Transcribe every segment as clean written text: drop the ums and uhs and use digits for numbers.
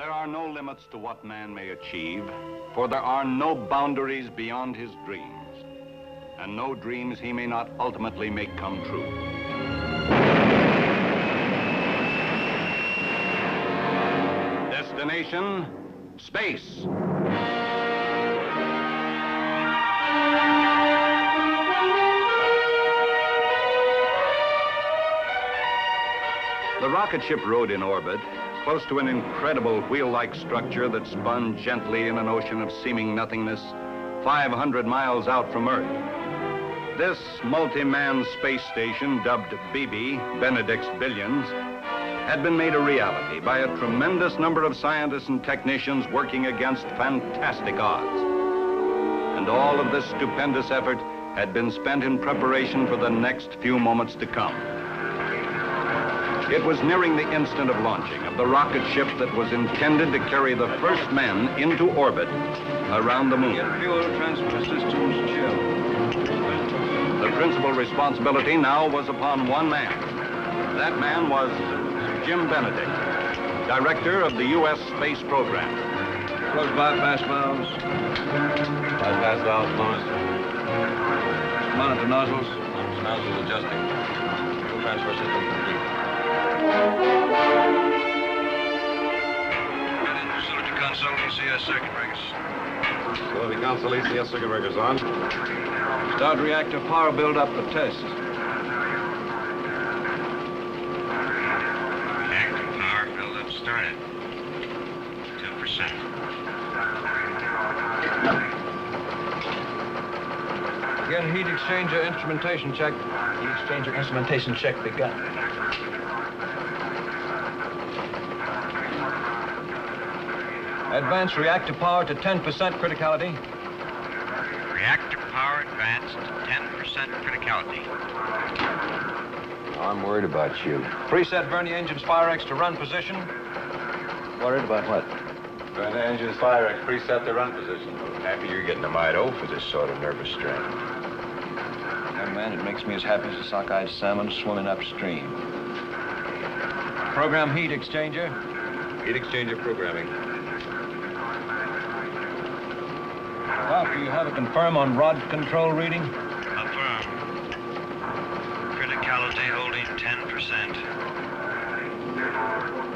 There are no limits to what man may achieve, for there are no boundaries beyond his dreams, and no dreams he may not ultimately make come true. Destination, space. The rocket ship rode in orbit, close to an incredible wheel-like structure that spun gently in an ocean of seeming nothingness 500 miles out from Earth. This multi-man space station, dubbed BB, Benedict's Billions, had been made a reality by a tremendous number of scientists and technicians working against fantastic odds. And all of this stupendous effort had been spent in preparation for the next few moments to come. It was nearing the instant of launching of the rocket ship that was intended to carry the first men into orbit around the moon. Fuel transfer systems chill. The principal responsibility now was upon one man. That man was Jim Benedict, director of the U.S. space program. Close bypass valves. Bypass valves closed. Monitor nozzles. Nozzles adjusting. Fuel transfer system complete. Get in facility console, ECS circuit breakers. Facility console, ECS circuit breakers on. Start reactor power buildup for test. Reactor power buildup started. 2%. Again, heat exchanger instrumentation check. Heat exchanger instrumentation check begun. Advance reactor power to 10% criticality. Reactor power advanced to 10% criticality. I'm worried about you. Preset Vernier engines Firex to run position. Worried about what? Vernier engines Firex preset the run position. Happy you're getting a mite old for this sort of nervous strain. Young man, it makes me as happy as a sockeyed salmon swimming upstream. Program heat exchanger. Heat exchanger programming. Doc, do you have a confirm on rod control reading? Affirm. Criticality holding 10%.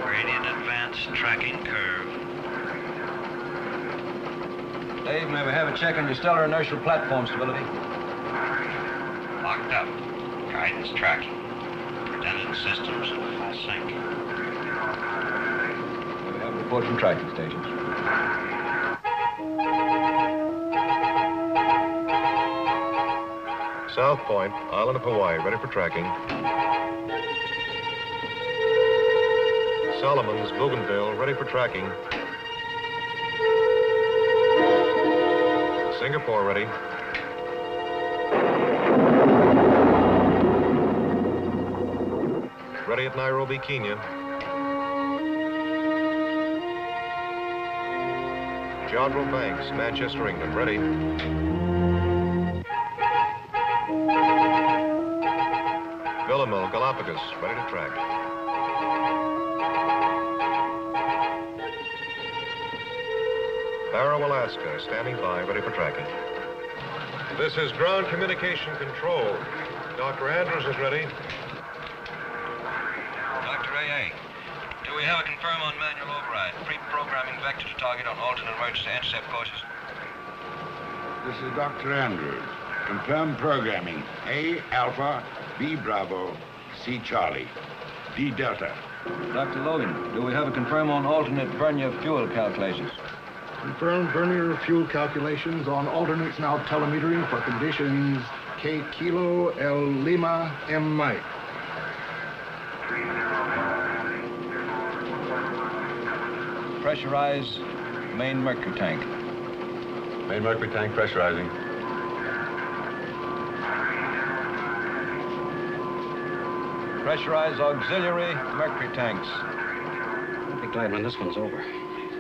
Gradient advance tracking curve. Dave, may we have a check on your stellar inertial platform stability? Locked up. Guidance tracking. Redundant systems in full sync. May we have a report from tracking stations? South Point, Island of Hawaii, ready for tracking. Solomon's, Bougainville, ready for tracking. Singapore, ready. Ready at Nairobi, Kenya. Jodrell Banks, Manchester, England, ready. Villamil, Galapagos, ready to track. Barrow, Alaska, standing by, ready for tracking. This is ground communication control. Dr. Andrews is ready. Dr. AA, do we have a confirm on manual override? Pre-programming vector to target on alternate emergency intercept courses. This is Dr. Andrews. Confirm programming. A Alpha, B Bravo, C Charlie, D Delta. Dr. Logan, do we have a confirm on alternate Vernier fuel calculations? Confirmed Vernier fuel calculations on alternates now telemetering for conditions K Kilo, L Lima, M Mike. Pressurize main mercury tank. Main mercury tank pressurizing. Pressurize auxiliary mercury tanks. I'll be glad when this one's over.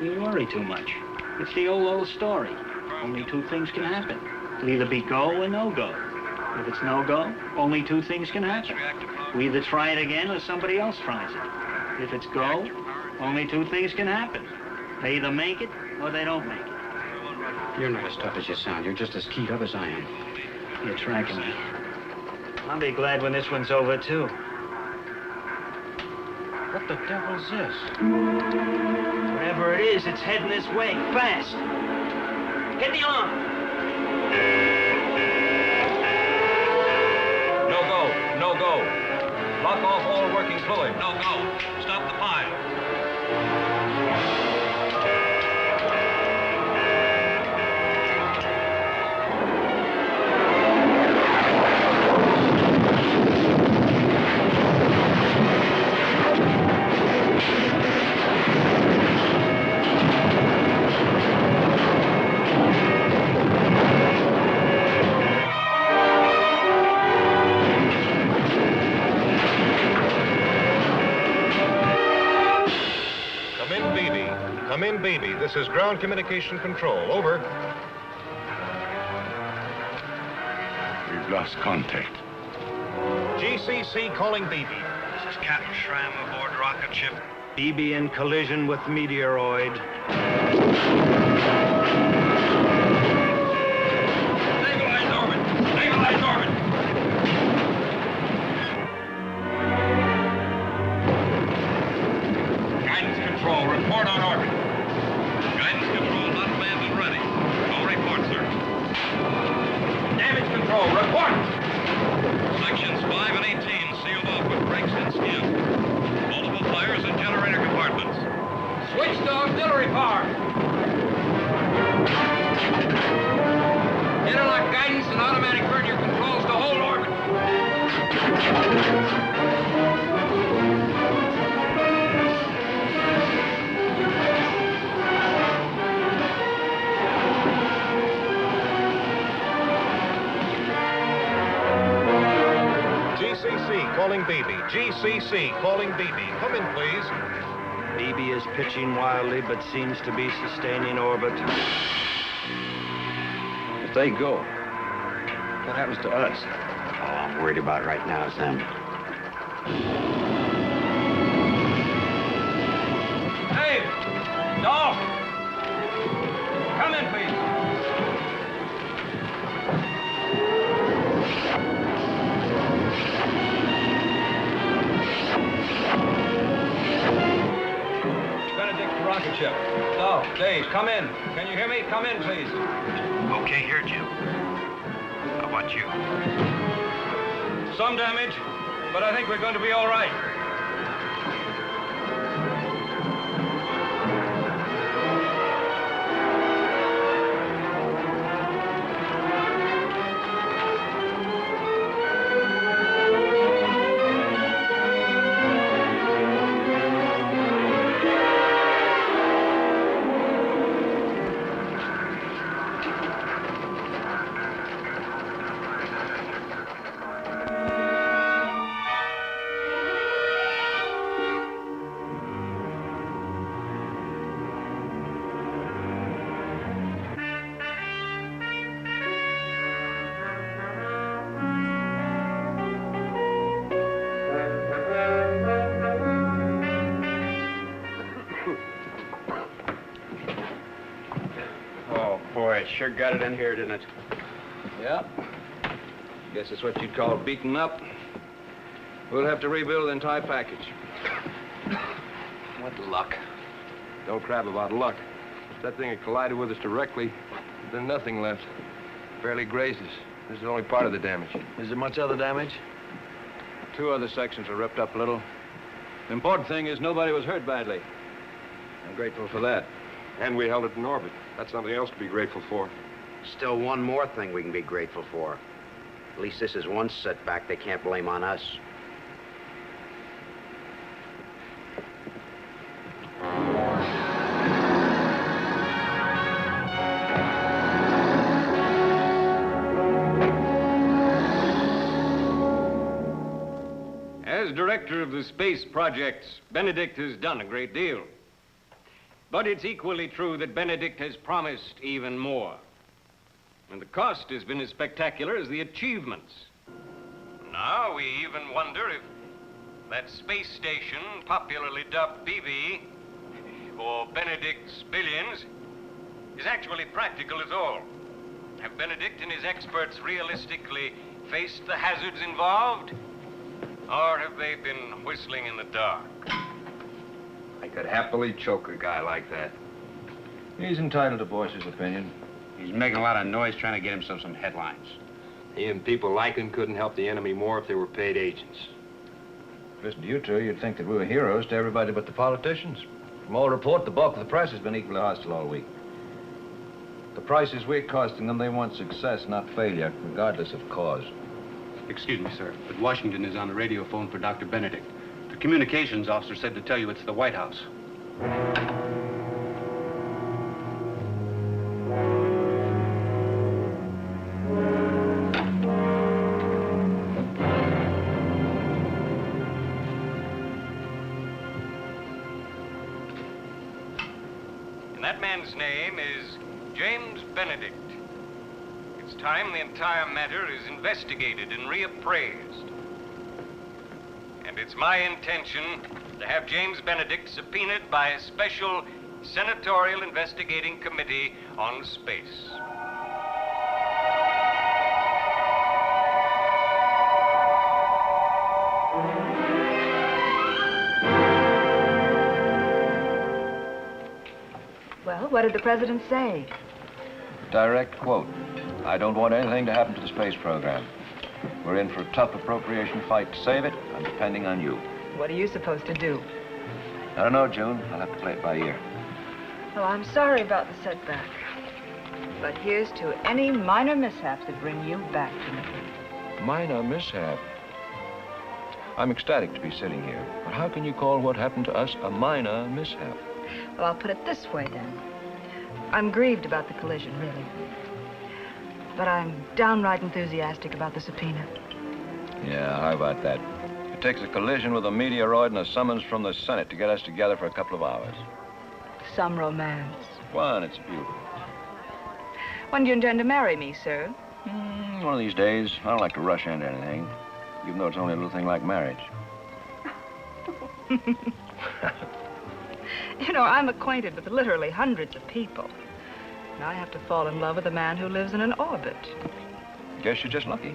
You worry too much. It's the old story. Only two things can happen. It'll either be go or no go. If it's no go, only two things can happen. We either try it again or somebody else tries it. If it's go, only two things can happen. They either make it or they don't make it. You're not as tough as you sound. You're just as keyed up as I am. You're tracking me. I'll be glad when this one's over, too. What the devil's this? Whatever it is, it's heading this way, fast. Get the alarm. No go. No go. Lock off all working fluid. No go. Stop the pile. Come in, baby. This is ground communication control. Over. We've lost contact. GCC calling BB. This is Captain Schramm aboard rocket ship. BB in collision with meteoroid. Stabilize orbit. Stabilize orbit. Guidance control. Report on orbit. Guidance control not manned and ready. No report, sir. Damage control. Report. Sections 5 and 18 sealed off with brakes and skim. Multiple fires in generator compartments. Switch to auxiliary power. Interlock guidance and automatic burn your controls to hold orbit. GCC calling BB. GCC calling BB. Come in, please. BB is pitching wildly, but seems to be sustaining orbit. If they go, what happens to us? All I'm worried about right now is them. Hey! Dolph! Come in, please. Benedict to rocket ship. Dolph, Dave, come in. Can you hear me? Come in, please. Okay, here, Jim. How about you? Some damage, but I think we're going to be all right. It sure got it in here, didn't it? Yeah. Guess it's what you'd call beaten up. We'll have to rebuild the entire package. What luck. Don't crab about luck. If that thing had collided with us directly, then nothing left. Barely grazed us. This is only part of the damage. Is there much other damage? 2 other sections are ripped up a little. The important thing is nobody was hurt badly. I'm grateful for that. And we held it in orbit. That's something else to be grateful for. Still one more thing we can be grateful for. At least this is one setback they can't blame on us. As director of the space projects, Benedict has done a great deal. But it's equally true that Benedict has promised even more. And the cost has been as spectacular as the achievements. Now we even wonder if that space station, popularly dubbed BB, for Benedict's billions is actually practical at all. Have Benedict and his experts realistically faced the hazards involved? Or have they been whistling in the dark? I could happily choke a guy like that. He's entitled to voice his opinion. He's making a lot of noise trying to get himself some headlines. He and people like him couldn't help the enemy more if they were paid agents. Listen to you two, you'd think that we were heroes to everybody but the politicians. From all report, the bulk of the press has been equally hostile all week. The prices we're costing them, they want success, not failure, regardless of cause. Excuse me, sir, but Washington is on the radio phone for Dr. Benedict. The communications officer said to tell you it's the White House. And that man's name is James Benedict. It's time the entire matter is investigated and reappraised. And it's my intention to have James Benedict subpoenaed by a special senatorial investigating committee on space. Well, what did the president say? Direct quote. I don't want anything to happen to the space program. We're in for a tough appropriation fight to save it. I'm depending on you. What are you supposed to do? I don't know, June. I'll have to play it by ear. Well, I'm sorry about the setback. But here's to any minor mishaps that bring you back to me. Minor mishap. I'm ecstatic to be sitting here. But how can you call what happened to us a minor mishap? Well, I'll put it this way, then. I'm grieved about the collision, really. But I'm downright enthusiastic about the subpoena. Yeah, how about that? It takes a collision with a meteoroid and a summons from the Senate to get us together for a couple of hours. Some romance. One, it's beautiful. When do you intend to marry me, sir? One of these days. I don't like to rush into anything, even though it's only a little thing like marriage. You know, I'm acquainted with literally hundreds of people. And I have to fall in love with a man who lives in an orbit. Guess you're just lucky.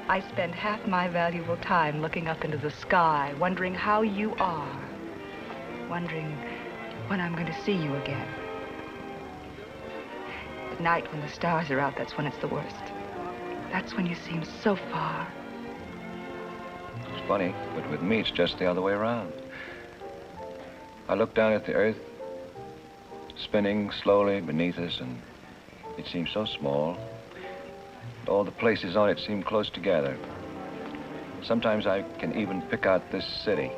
I spend half my valuable time looking up into the sky, wondering how you are. Wondering when I'm going to see you again. At night, when the stars are out, that's when it's the worst. That's when you seem so far. It's funny, but with me, it's just the other way around. I look down at the Earth, spinning slowly beneath us, and it seems so small. All the places on it seem close together. Sometimes I can even pick out this city.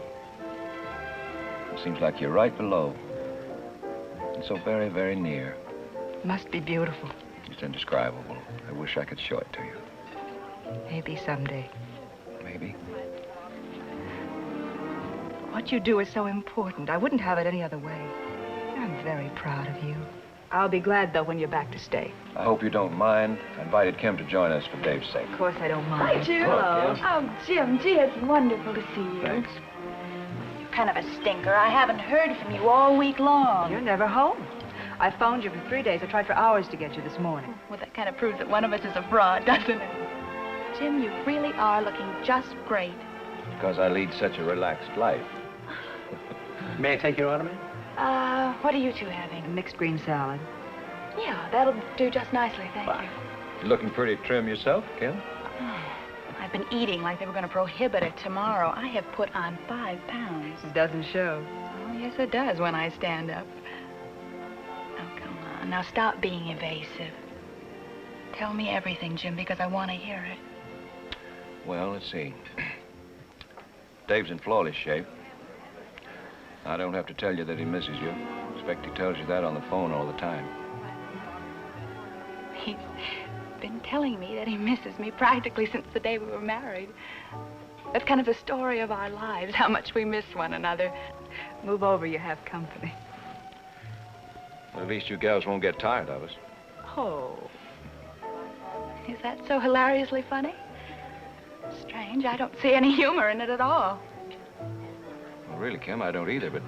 It seems like you're right below, and so very, very near. Must be beautiful. It's indescribable. I wish I could show it to you. Maybe someday. Maybe. What you do is so important. I wouldn't have it any other way. I'm very proud of you. I'll be glad, though, when you're back to stay. I hope you don't mind. I invited Kim to join us for Dave's sake. Of course I don't mind. Hi, Jim. Hello, Kim. Oh, Jim, gee, it's wonderful to see you. Thanks. You're kind of a stinker. I haven't heard from you all week long. You're never home. I phoned you for 3 days. I tried for hours to get you this morning. Well, that kind of proves that one of us is a fraud, doesn't it? Jim, you really are looking just great. Because I lead such a relaxed life. May I take your order, ma'am? What are you two having? A mixed green salad. Yeah, that'll do just nicely, thank you. You're looking pretty trim yourself, Kim. I've been eating like they were going to prohibit it tomorrow. I have put on 5 pounds. It doesn't show. Oh, yes, it does when I stand up. Oh, come on. Now, stop being evasive. Tell me everything, Jim, because I want to hear it. Well, let's see. Dave's in flawless shape. I don't have to tell you that he misses you. Expect he tells you that on the phone all the time. He's been telling me that he misses me practically since the day we were married. That's kind of the story of our lives, how much we miss one another. Move over, you have company. Well, at least you gals won't get tired of us. Oh. Is that so hilariously funny? Strange, I don't see any humor in it at all. Well, really, Kim, I don't either, but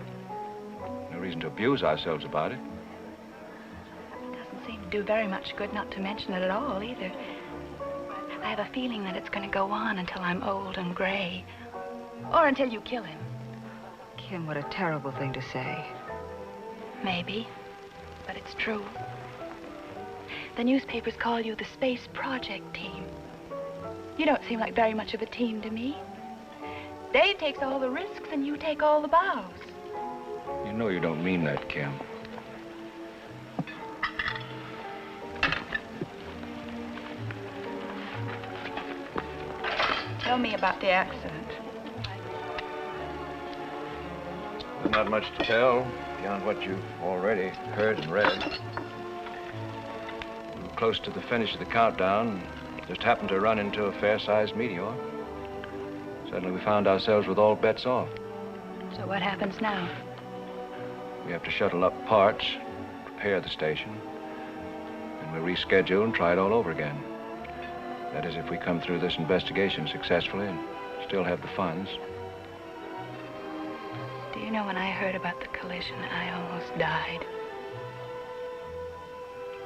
reason to abuse ourselves about it. It doesn't seem to do very much good not to mention it at all, either. I have a feeling that it's going to go on until I'm old and gray. Or until you kill him. Kim, what a terrible thing to say. Maybe, but it's true. The newspapers call you the Space Project Team. You don't seem like very much of a team to me. Dave takes all the risks and you take all the bows. You know you don't mean that, Kim. Tell me about the accident. There's not much to tell beyond what you've already heard and read. We were close to the finish of the countdown, just happened to run into a fair-sized meteor. Suddenly we found ourselves with all bets off. So what happens now? We have to shuttle up parts, prepare the station, and we reschedule and try it all over again. That is, if we come through this investigation successfully and still have the funds. Do you know, when I heard about the collision, I almost died.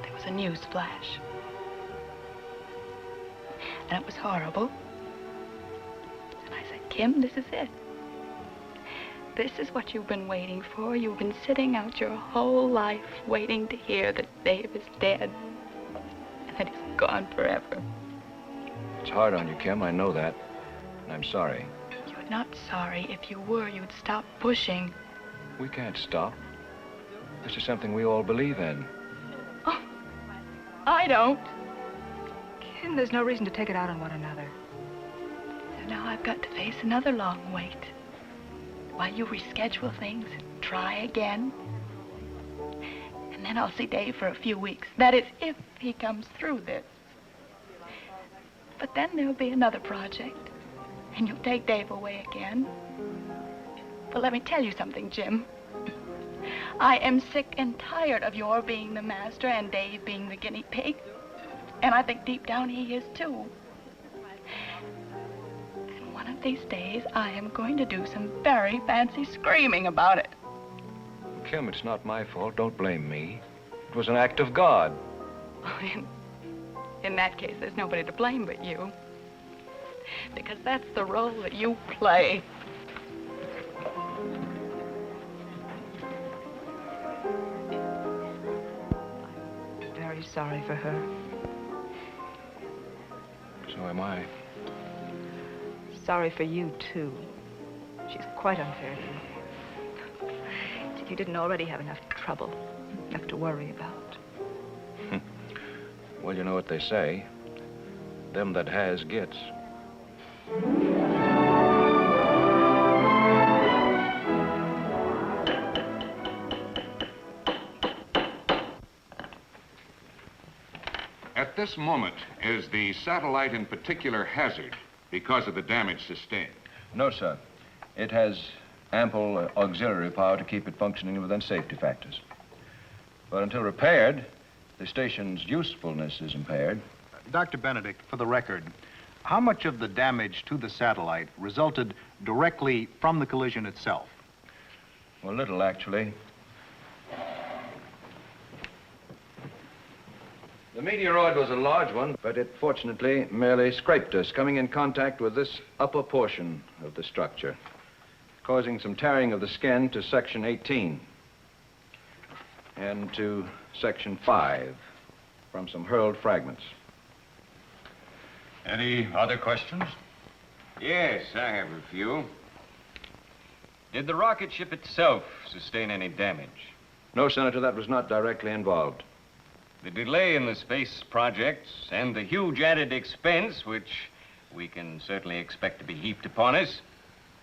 There was a news flash. And it was horrible. And I said, Kim, this is it. This is what you've been waiting for. You've been sitting out your whole life waiting to hear that Dave is dead. And that he's gone forever. It's hard on you, Kim, I know that. And I'm sorry. You're not sorry. If you were, you'd stop pushing. We can't stop. This is something we all believe in. Oh, I don't. Kim, there's no reason to take it out on one another. So now I've got to face another long wait. While you reschedule things and try again. And then I'll see Dave for a few weeks. That is, if he comes through this. But then there'll be another project. And you'll take Dave away again. But let me tell you something, Jim. I am sick and tired of your being the master and Dave being the guinea pig. And I think deep down he is too. And one of these days, I am going to do some very fancy screaming about it. Kim, it's not my fault. Don't blame me. It was an act of God. In that case, there's nobody to blame but you. Because that's the role that you play. I'm very sorry for her. So am I. Sorry for you, too. She's quite unfair to you. As if you didn't already have enough trouble, enough to worry about. Well, you know what they say. Them that has gets. At this moment, is the satellite in particular hazard because of the damage sustained? No, sir. It has ample auxiliary power to keep it functioning within safety factors. But until repaired, the station's usefulness is impaired. Dr. Benedict, for the record, how much of the damage to the satellite resulted directly from the collision itself? Well, little, actually. The meteoroid was a large one, but it fortunately merely scraped us, coming in contact with this upper portion of the structure, causing some tearing of the skin to section 18 and to section 5 from some hurled fragments. Any other questions? Yes, I have a few. Did the rocket ship itself sustain any damage? No, Senator, that was not directly involved. The delay in the space projects and the huge added expense, which we can certainly expect to be heaped upon us,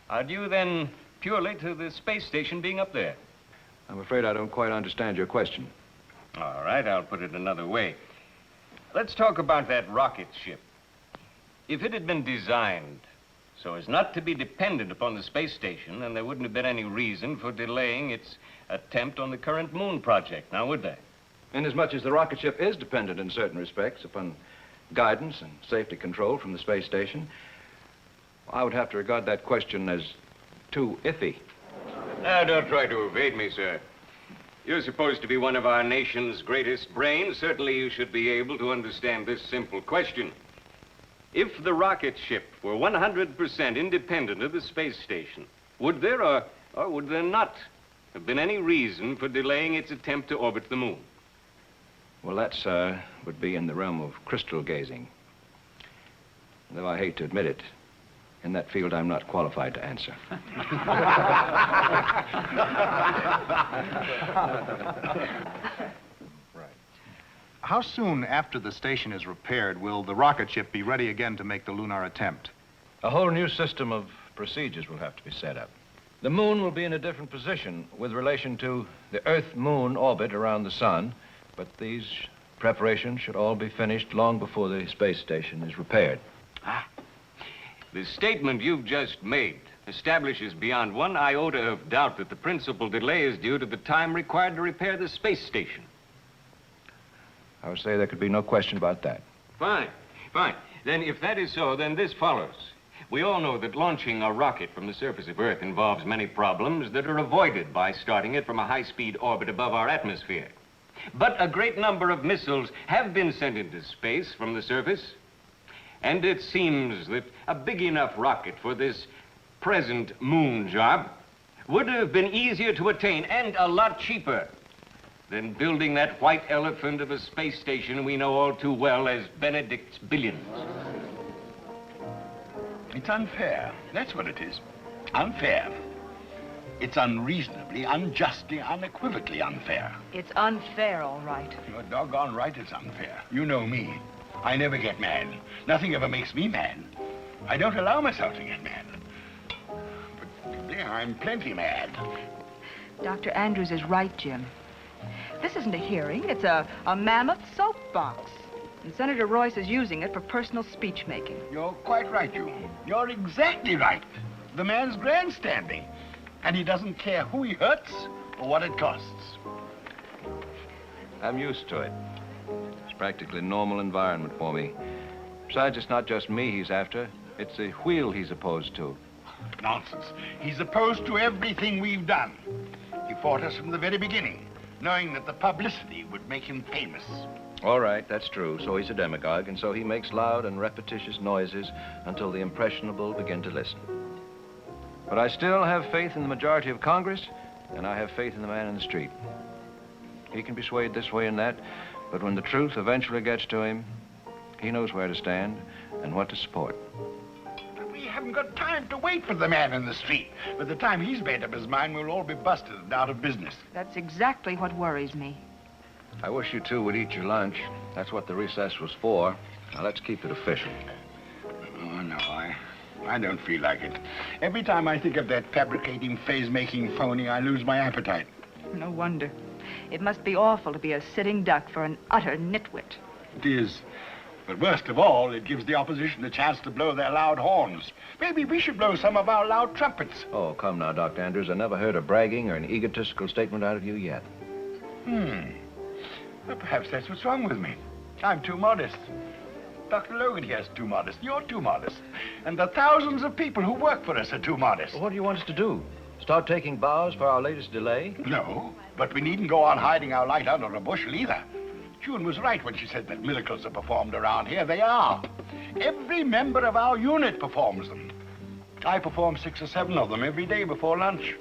are due then purely to the space station being up there. I'm afraid I don't quite understand your question. All right, I'll put it another way. Let's talk about that rocket ship. If it had been designed so as not to be dependent upon the space station, then there wouldn't have been any reason for delaying its attempt on the current moon project, now would there? Inasmuch as the rocket ship is dependent in certain respects upon guidance and safety control from the space station, I would have to regard that question as too iffy. Now, don't try to evade me, sir. You're supposed to be one of our nation's greatest brains. Certainly you should be able to understand this simple question. If the rocket ship were 100% independent of the space station, would there or would there not have been any reason for delaying its attempt to orbit the moon? Well, that, sir, would be in the realm of crystal gazing. Though I hate to admit it, in that field I'm not qualified to answer. How soon after the station is repaired will the rocket ship be ready again to make the lunar attempt? A whole new system of procedures will have to be set up. The moon will be in a different position with relation to the Earth-Moon orbit around the sun, but these preparations should all be finished long before the space station is repaired. The statement you've just made establishes beyond one iota of doubt that the principal delay is due to the time required to repair the space station. I would say there could be no question about that. Fine. Then if that is so, then this follows. We all know that launching a rocket from the surface of Earth involves many problems that are avoided by starting it from a high-speed orbit above our atmosphere. But a great number of missiles have been sent into space from the surface, and it seems that a big enough rocket for this present moon job would have been easier to attain and a lot cheaper than building that white elephant of a space station we know all too well as Benedict's billions. It's unfair. That's what it is. Unfair. It's unreasonably, unjustly, unequivocally unfair. It's unfair, all right. You're doggone right it's unfair. You know me. I never get mad. Nothing ever makes me mad. I don't allow myself to get mad. But there, I'm plenty mad. Dr. Andrews is right, Jim. This isn't a hearing. It's a mammoth soapbox. And Senator Royce is using it for personal speech-making. You're quite right, You're exactly right. The man's grandstanding. And he doesn't care who he hurts or what it costs. I'm used to it. It's practically a normal environment for me. Besides, it's not just me he's after. It's the wheel he's opposed to. Nonsense. He's opposed to everything we've done. He fought us from the very beginning, knowing that the publicity would make him famous. All right, that's true. So he's a demagogue, and so he makes loud and repetitious noises until the impressionable begin to listen. But I still have faith in the majority of Congress, and I have faith in the man in the street. He can be swayed this way and that, but when the truth eventually gets to him, he knows where to stand and what to support. We haven't got time to wait for the man in the street. By the time he's made up his mind, we'll all be busted and out of business. That's exactly what worries me. I wish you two would eat your lunch. That's what the recess was for. Now, let's keep it official. Oh, no, I don't feel like it. Every time I think of that fabricating, phase-making phony, I lose my appetite. No wonder. It must be awful to be a sitting duck for an utter nitwit. It is. But worst of all, it gives the opposition a chance to blow their loud horns. Maybe we should blow some of our loud trumpets. Oh, come now, Dr. Andrews. I never heard a bragging or an egotistical statement out of you yet. Well, perhaps that's what's wrong with me. I'm too modest. Dr. Logan here's too modest. You're too modest. And the thousands of people who work for us are too modest. Well, what do you want us to do? Start taking bows for our latest delay? No, but we needn't go on hiding our light under a bushel either. June was right when she said that miracles are performed around here. They are. Every member of our unit performs them. I perform 6 or 7 of them every day before lunch.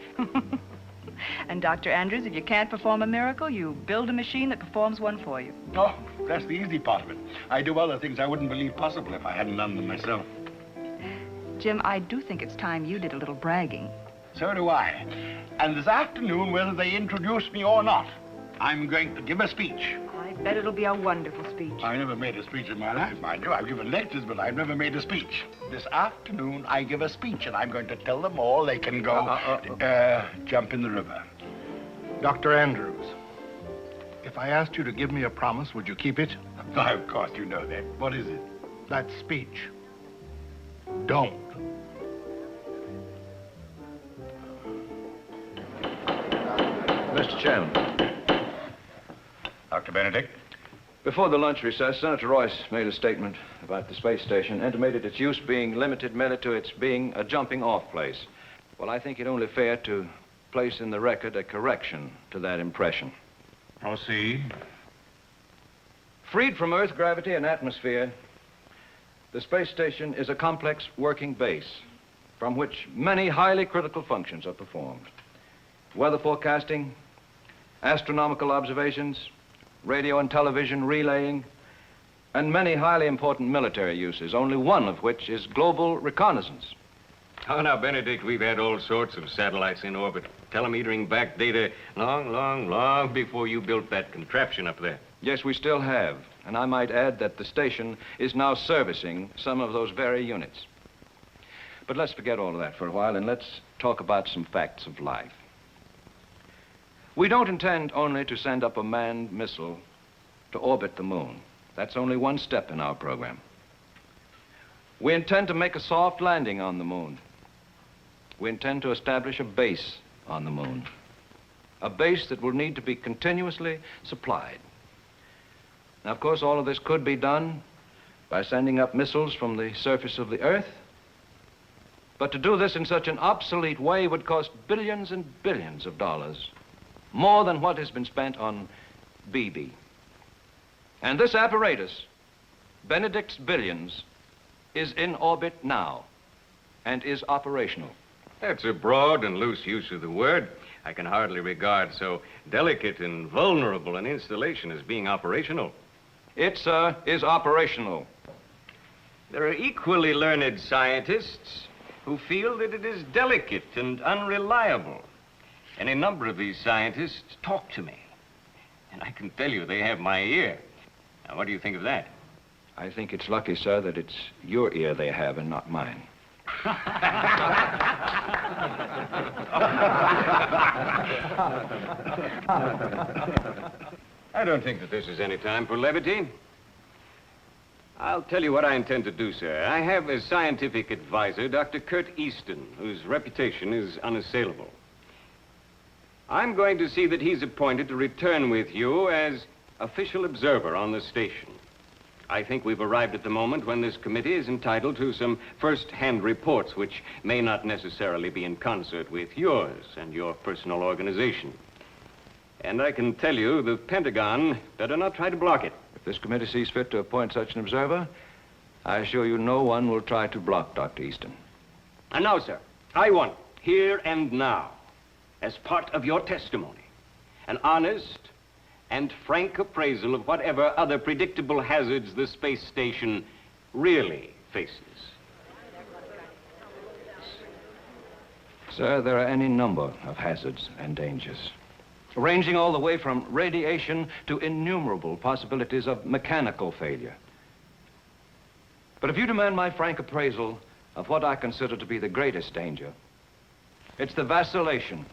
And Dr. Andrews, if you can't perform a miracle, you build a machine that performs one for you. Oh, that's the easy part of it. I do other things I wouldn't believe possible if I hadn't done them myself. Jim, I do think it's time you did a little bragging. So do I. And this afternoon, whether they introduce me or not, I'm going to give a speech. I bet it'll be a wonderful speech. I never made a speech in my life, mind you. I've given lectures, but I've never made a speech. This afternoon, I give a speech, and I'm going to tell them all they can go, jump in the river. Dr. Andrews, if I asked you to give me a promise, would you keep it? Why, of course you know that. What is it? That speech. Don't. Mr. Chairman. Dr. Benedict? Before the lunch recess, Senator Royce made a statement about the space station, intimated its use being limited merely to its being a jumping-off place. Well, I think it only fair to place in the record a correction to that impression. Proceed. Freed from Earth gravity and atmosphere, the space station is a complex working base from which many highly critical functions are performed. Weather forecasting, astronomical observations, radio and television relaying, and many highly important military uses, only one of which is global reconnaissance. Oh, now, Benedict, we've had all sorts of satellites in orbit, telemetering back data long before you built that contraption up there. Yes, we still have. And I might add that the station is now servicing some of those very units. But let's forget all of that for a while and let's talk about some facts of life. We don't intend only to send up a manned missile to orbit the moon. That's only one step in our program. We intend to make a soft landing on the moon. We intend to establish a base on the moon. A base that will need to be continuously supplied. Now, of course, all of this could be done by sending up missiles from the surface of the Earth. But to do this in such an obsolete way would cost billions and billions of dollars, more than what has been spent on BB. And this apparatus, Benedict's billions, is in orbit now and is operational. That's a broad and loose use of the word. I can hardly regard so delicate and vulnerable an installation as being operational. It, sir, is operational. There are equally learned scientists who feel that it is delicate and unreliable. Any number of these scientists talk to me, and I can tell you they have my ear. Now, what do you think of that? I think it's lucky, sir, that it's your ear they have and not mine. I don't think that this is any time for levity. I'll tell you what I intend to do, sir. I have as scientific advisor Dr. Kurt Easton, whose reputation is unassailable. I'm going to see that he's appointed to return with you as official observer on the station. I think we've arrived at the moment when this committee is entitled to some first-hand reports which may not necessarily be in concert with yours and your personal organization. And I can tell you the Pentagon better not try to block it. If this committee sees fit to appoint such an observer, I assure you no one will try to block Dr. Easton. And now, sir, I want, here and now, as part of your testimony, an honest and frank appraisal of whatever other predictable hazards the space station really faces. Sir, there are any number of hazards and dangers, ranging all the way from radiation to innumerable possibilities of mechanical failure. But if you demand my frank appraisal of what I consider to be the greatest danger, it's the vacillation,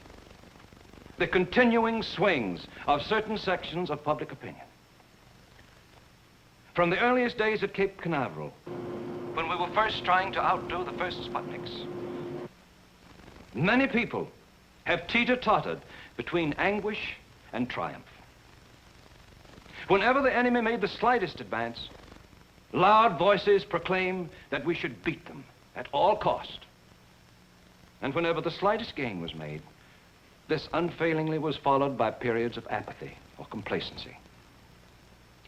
the continuing swings of certain sections of public opinion. From the earliest days at Cape Canaveral, when we were first trying to outdo the first Sputniks, many people have teeter-tottered between anguish and triumph. Whenever the enemy made the slightest advance, loud voices proclaimed that we should beat them at all cost. And whenever the slightest gain was made, this unfailingly was followed by periods of apathy or complacency.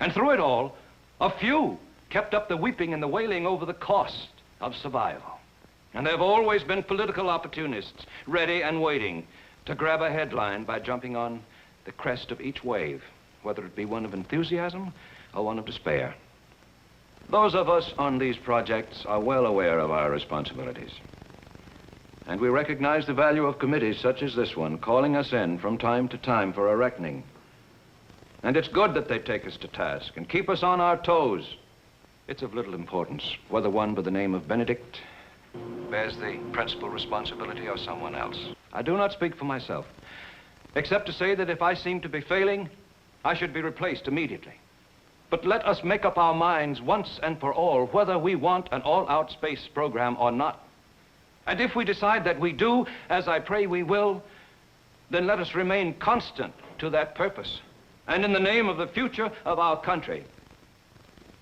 And through it all, a few kept up the weeping and the wailing over the cost of survival. And there have always been political opportunists ready and waiting to grab a headline by jumping on the crest of each wave, whether it be one of enthusiasm or one of despair. Those of us on these projects are well aware of our responsibilities. And we recognize the value of committees such as this one, calling us in from time to time for a reckoning. And it's good that they take us to task and keep us on our toes. It's of little importance whether one by the name of Benedict bears the principal responsibility or someone else. I do not speak for myself, except to say that if I seem to be failing, I should be replaced immediately. But let us make up our minds once and for all whether we want an all-out space program or not. And if we decide that we do, as I pray we will, then let us remain constant to that purpose. And in the name of the future of our country,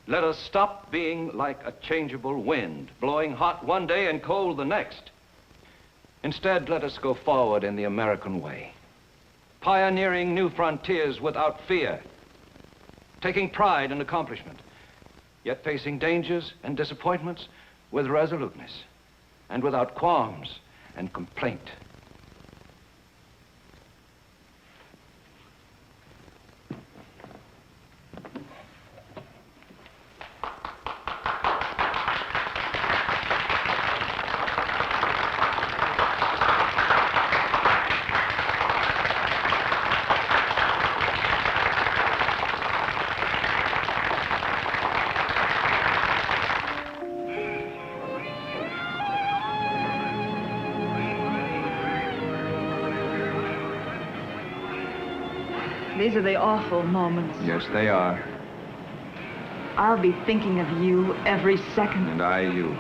let us stop being like a changeable wind, blowing hot one day and cold the next. Instead, let us go forward in the American way, pioneering new frontiers without fear, taking pride in accomplishment, yet facing dangers and disappointments with resoluteness and without qualms and complaint. These are the awful moments. Yes, they are. I'll be thinking of you every second. And I, you.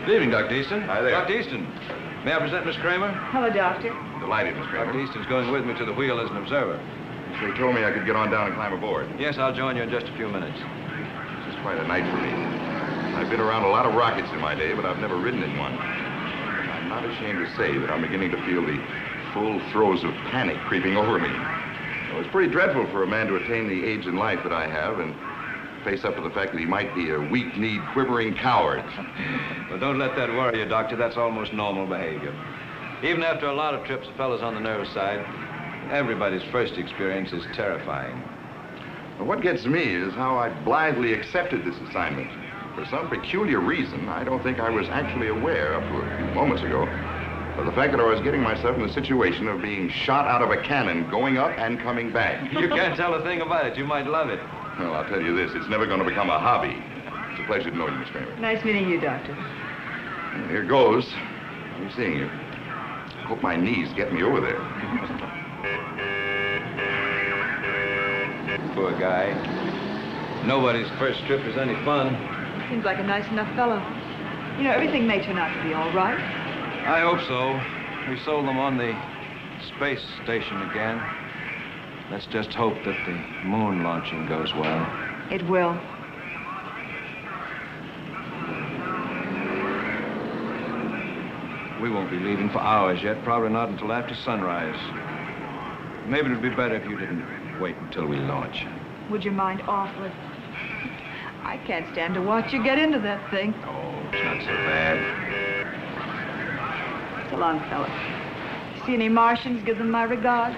Good evening, Dr. Easton. Hi there. Dr. Easton, may I present Miss Kramer? Hello, Doctor. Delighted, Miss Kramer. Dr. Easton's going with me to the wheel as an observer. They told me I could get on down and climb aboard. Yes, I'll join you in just a few minutes. This is quite a night for me. I've been around a lot of rockets in my day, but I've never ridden in one. I'm not ashamed to say that I'm beginning to feel the full throes of panic creeping over me. Well, it's pretty dreadful for a man to attain the age in life that I have and face up to the fact that he might be a weak-kneed, quivering coward. Well, don't let that worry you, Doctor. That's almost normal behavior. Even after a lot of trips, the fellow's on the nervous side. Everybody's first experience is terrifying. Well, what gets me is how I blithely accepted this assignment. For some peculiar reason, I don't think I was actually aware up to a few moments ago of the fact that I was getting myself in the situation of being shot out of a cannon, going up and coming back. You can't tell a thing about it. You might love it. Well, I'll tell you this, it's never going to become a hobby. It's a pleasure to know you, Miss Kramer. Nice meeting you, Doctor. And here goes. I'm seeing you. Hope my knees get me over there. Poor guy. Nobody's first trip is any fun. Seems like a nice enough fellow. You know, everything may turn out to be all right. I hope so. We sold them on the space station again. Let's just hope that the moon launching goes well. It will. We won't be leaving for hours yet, probably not until after sunrise. Maybe it would be better if you didn't wait until we launch. Would you mind awfully? I can't stand to watch you get into that thing. Oh, it's not so bad. So long, fella. See any Martians? Give them my regards.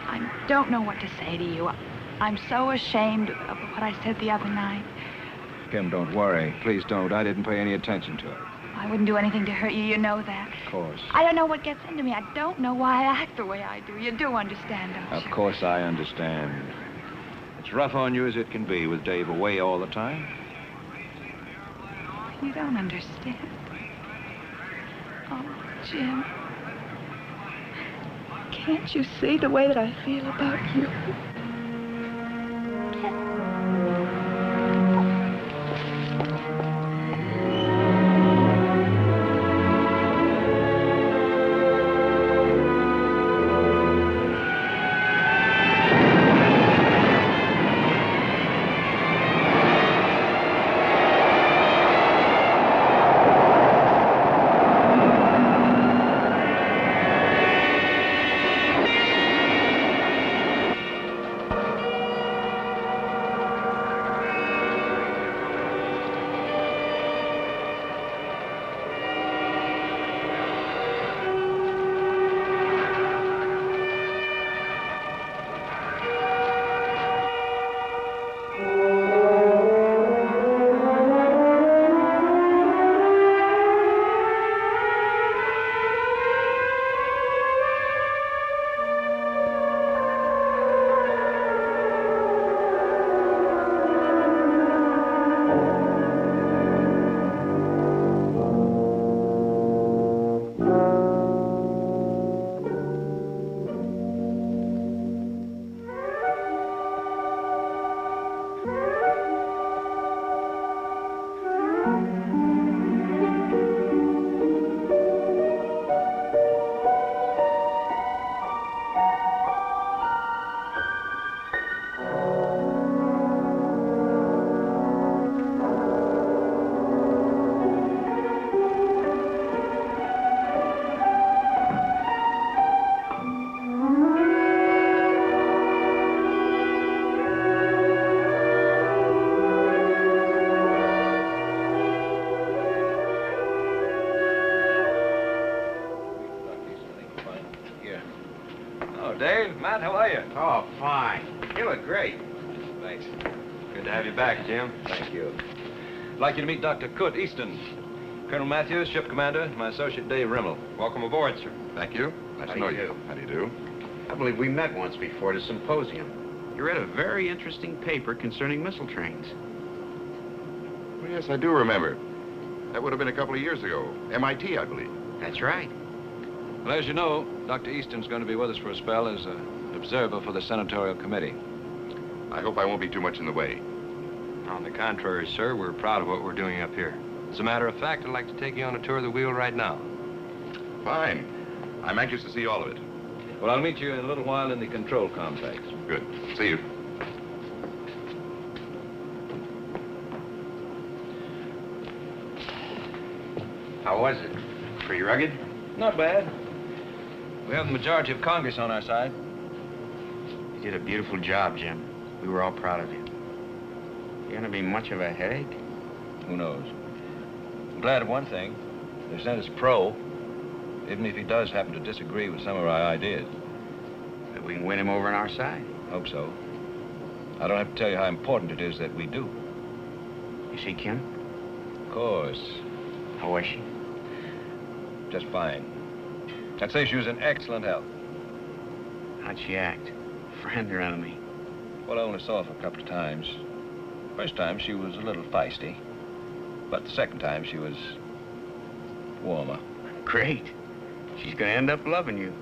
I don't know what to say to you. I'm so ashamed of what I said the other night. Kim, don't worry. Please don't. I didn't pay any attention to it. I wouldn't do anything to hurt you. You know that. Of course. I don't know what gets into me. I don't know why I act the way I do. You do understand, don't you? Of course I understand. It's rough on you as it can be with Dave away all the time. You don't understand. Oh, Jim. Can't you see the way that I feel about you? Dave. Matt, how are you? Oh, fine. You look great. Thanks. Good to have you back, Jim. Thank you. I'd like you to meet Dr. Kurt Easton. Colonel Matthews, ship commander, my associate Dave Reynolds. Welcome aboard, sir. Thank you. Nice How to do know you you. do? How do you do? I believe we met once before at a symposium. You read a very interesting paper concerning missile trains. Well, yes, I do remember. That would have been a couple of years ago. MIT, I believe. That's right. Well, as you know, Dr. Easton's going to be with us for a spell as an observer for the senatorial committee. I hope I won't be too much in the way. On the contrary, sir, we're proud of what we're doing up here. As a matter of fact, I'd like to take you on a tour of the wheel right now. Fine. I'm anxious to see all of it. Well, I'll meet you in a little while in the control complex. Good. See you. How was it? Pretty rugged? Not bad. We have the majority of Congress on our side. You did a beautiful job, Jim. We were all proud of you. You gonna be much of a headache? Who knows? I'm glad of one thing. They sent us pro, even if he does happen to disagree with some of our ideas. But we can win him over on our side. Hope so. I don't have to tell you how important it is that we do. You see Kim? Of course. How was she? Just fine. I'd say she was in excellent health. How'd she act? Friend or enemy? Well, I only saw her for a couple of times. First time, she was a little feisty. But the second time, she was warmer. Great. She's gonna end up loving you.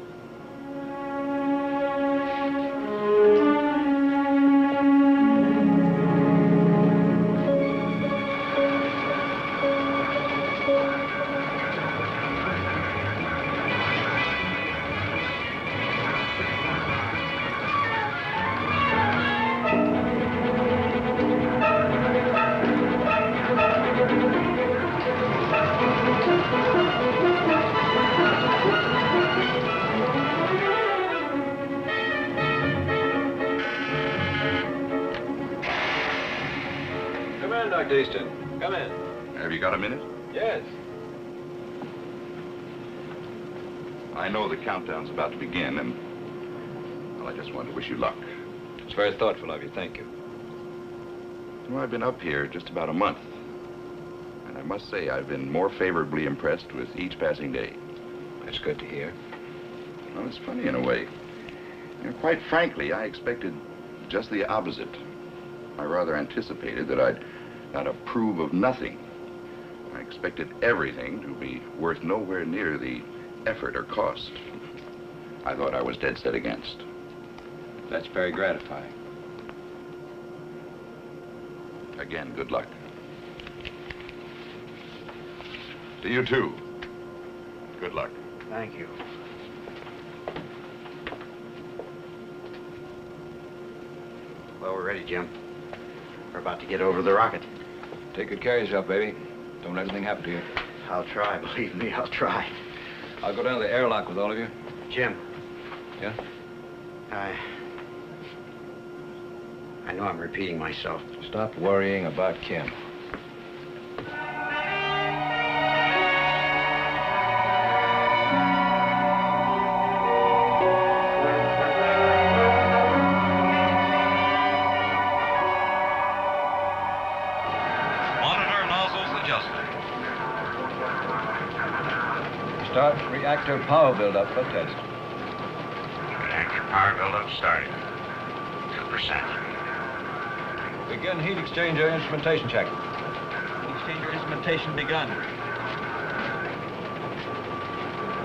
Dr. Easton, come in. Have you got a minute? Yes. I know the countdown's about to begin, and, well, I just wanted to wish you luck. It's very thoughtful of you. Thank you. Well, I've been up here just about a month, and I must say I've been more favorably impressed with each passing day. That's good to hear. Well, it's funny in a way. You know, quite frankly, I expected just the opposite. I rather anticipated that I'd not approve of nothing. I expected everything to be worth nowhere near the effort or cost I thought I was dead set against. That's very gratifying. Again, good luck. To you, too. Good luck. Thank you. Well, we're ready, Jim. We're about to get over the rocket. Take good care of yourself, baby. Don't let anything happen to you. I'll try, believe me, I'll try. I'll go down to the airlock with all of you. Jim. Yeah? I know I'm repeating myself. Stop worrying about Kim. Monitor nozzles adjusted. Start reactor power buildup for test. Reactor power buildup started. 2%. Begin heat exchanger instrumentation check. Exchanger instrumentation begun.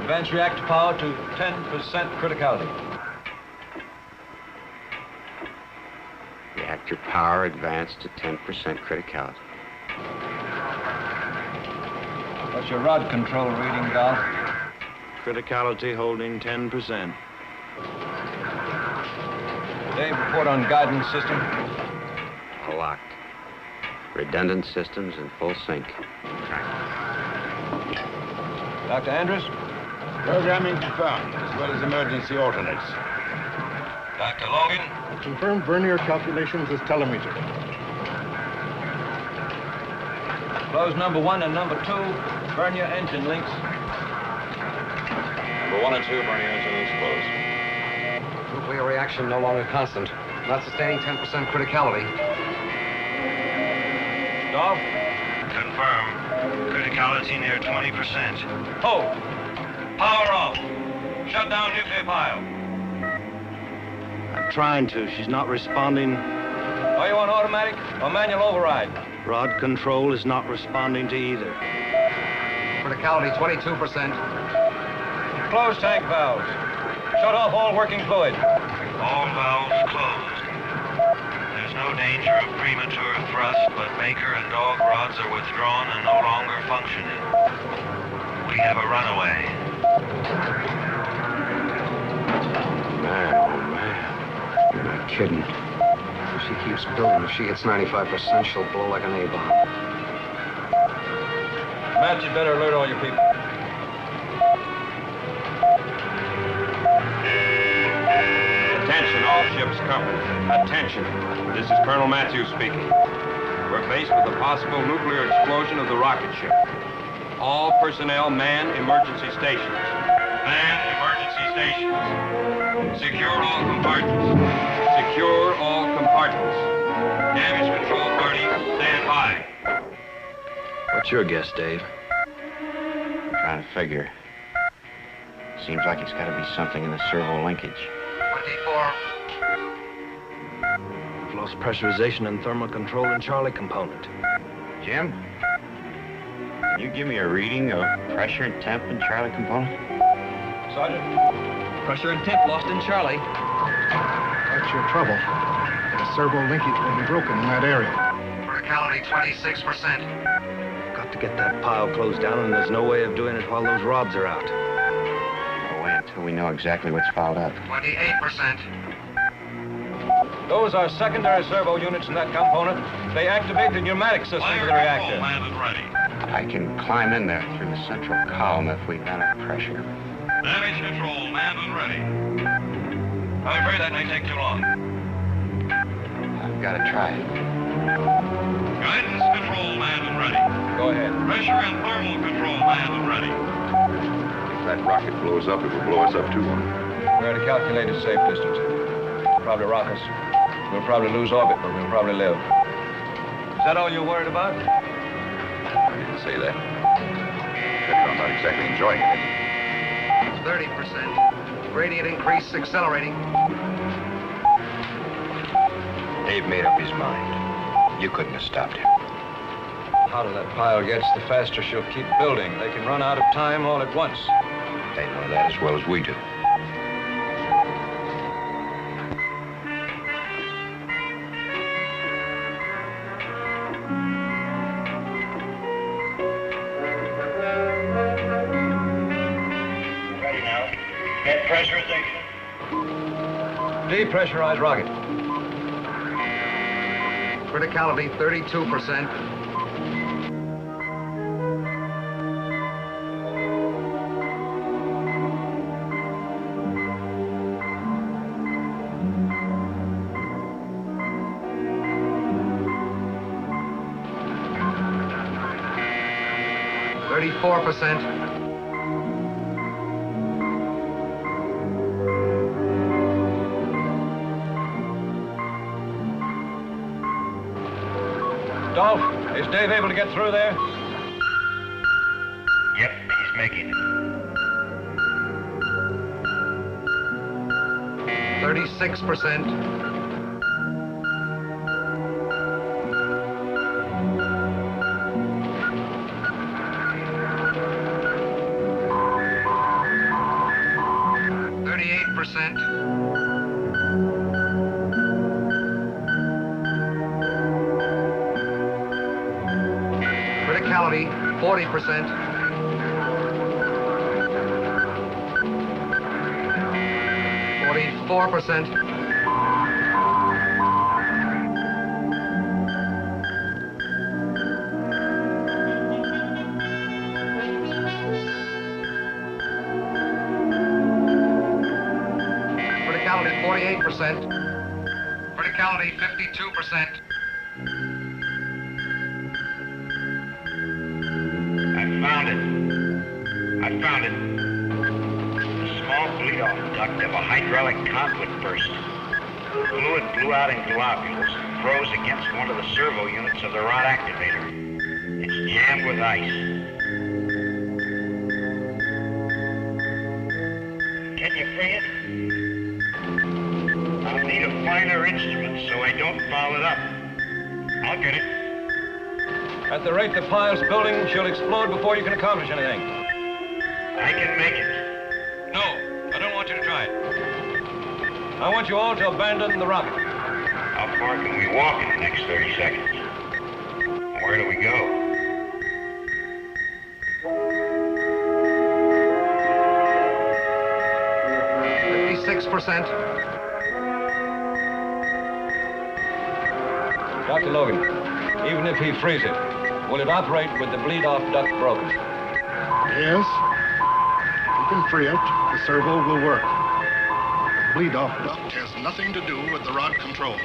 Advance reactor power to 10% criticality. Reactor power advanced to 10% criticality. What's your rod control reading, Gal? Criticality holding 10%. Dave, report on guidance system. Locked. Redundant systems in full sync. Dr. Andrews? Programming confirmed, as well as emergency alternates. Dr. Logan? Confirmed vernier calculations as telemeter. Close number 1 and number 2. Burn your engine links. Number 1 and 2, burning engine is closed. Nuclear reaction no longer constant. Not sustaining 10% criticality. Dolph? Confirm. Criticality near 20%. Hold. Power off. Shut down nuclear pile. I'm trying to. She's not responding. Are you on automatic or manual override? Rod control is not responding to either. Criticality 22%. Close tank valves. Shut off all working fluid. All valves closed. There's no danger of premature thrust, but maker and dog rods are withdrawn and no longer functioning. We have a runaway. Man, oh man. You're not kidding. If she keeps building, if she hits 95%, she'll blow like an A-bomb. Matt, you better alert all your people. Attention, all ships covered. Attention. This is Colonel Matthews speaking. We're faced with the possible nuclear explosion of the rocket ship. All personnel man emergency stations. Man emergency stations. Secure all compartments. Secure all compartments. Damage control parties, stand by. What's your guess, Dave? I'm trying to figure. Seems like it's got to be something in the servo linkage. 24. We've lost pressurization and thermal control in Charlie component. Jim? Can you give me a reading of pressure and temp in Charlie component? Sergeant, pressure and temp lost in Charlie. That's your trouble. The servo linkage will be broken in that area. Criticality 26%. Got to get that pile closed down, and there's no way of doing it while those rods are out. No way until we know exactly what's fouled up. 28%. Those are secondary servo units in that component. They activate the pneumatic system of the reactor. I can climb in there through the central column if we got enough pressure. Damage control, manned and ready. I'm afraid that may take too long. I've got to try it. Guidance control, manned and ready. Go ahead. Pressure and thermal control, manned and ready. If that rocket blows up, it will blow us up too. We're at a calculated safe distance. Probably rock us. We'll probably lose orbit, but we'll probably live. Is that all you're worried about? I didn't say that. I'm not exactly enjoying it. 30%. Gradient increase accelerating. Dave made up his mind. You couldn't have stopped him. The hotter that pile gets, the faster she'll keep building. They can run out of time all at once. They know that as well as we do. Ready now. Net pressurization. Depressurized rocket. Criticality 32%. %. Dolph, is Dave able to get through there? Yep, he's making it. 36%. Criticality 40%. 44%. Criticality 48%. Criticality 52%. I found it. A small bleed-off duct of a hydraulic conduit burst. Fluid blew out in globules, froze against one of the servo units of the rod activator. It's jammed with ice. Can you free it? I'll need a finer instrument so I don't foul it up. I'll get it. At the rate the pile's building, she'll explode before you can accomplish anything. I can make it. No, I don't want you to try it. I want you all to abandon the rocket. How far can we walk in the next 30 seconds? Where do we go? Dr. Logan, even if he frees it, will it operate with the bleed-off duct broken? Yes. You can free it. The servo will work. The bleed-off duct has nothing to do with the rod control.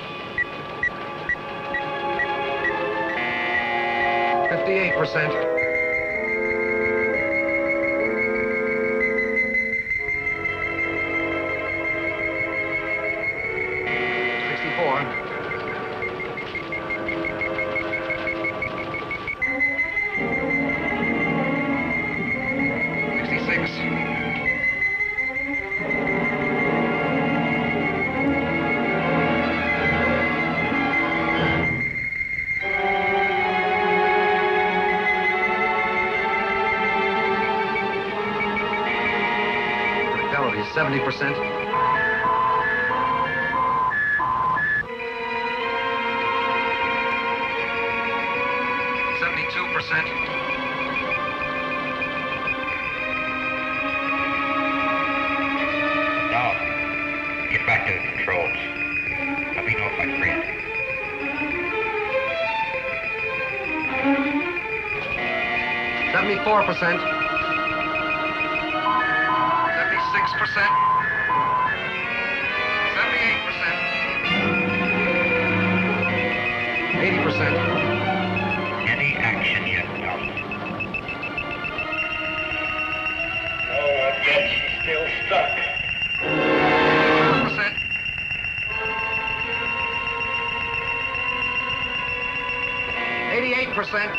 58%. Criticality is 70%. Now, get back to the controls. Let me know if I free it. 74%. 76%. 78%. 80%. Any action yet, Tom? No, not yet. She's still stuck. 4%. 88%.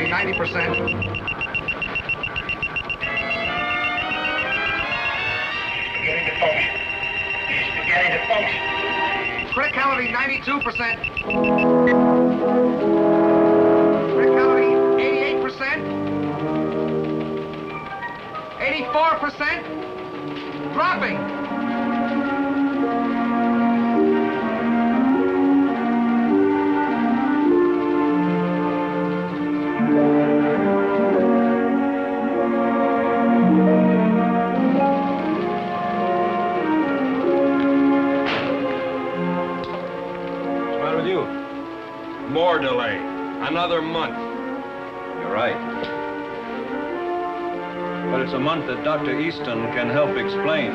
90%. Beginning to function. He's beginning to function. Criticality 92%. Criticality 88%. 84%. Dropping. More delay. Another month. You're right. But it's a month that Dr. Easton can help explain.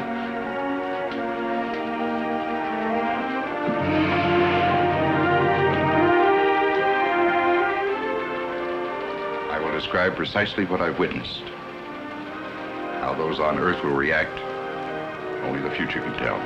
I will describe precisely what I've witnessed. How those on Earth will react, only the future can tell.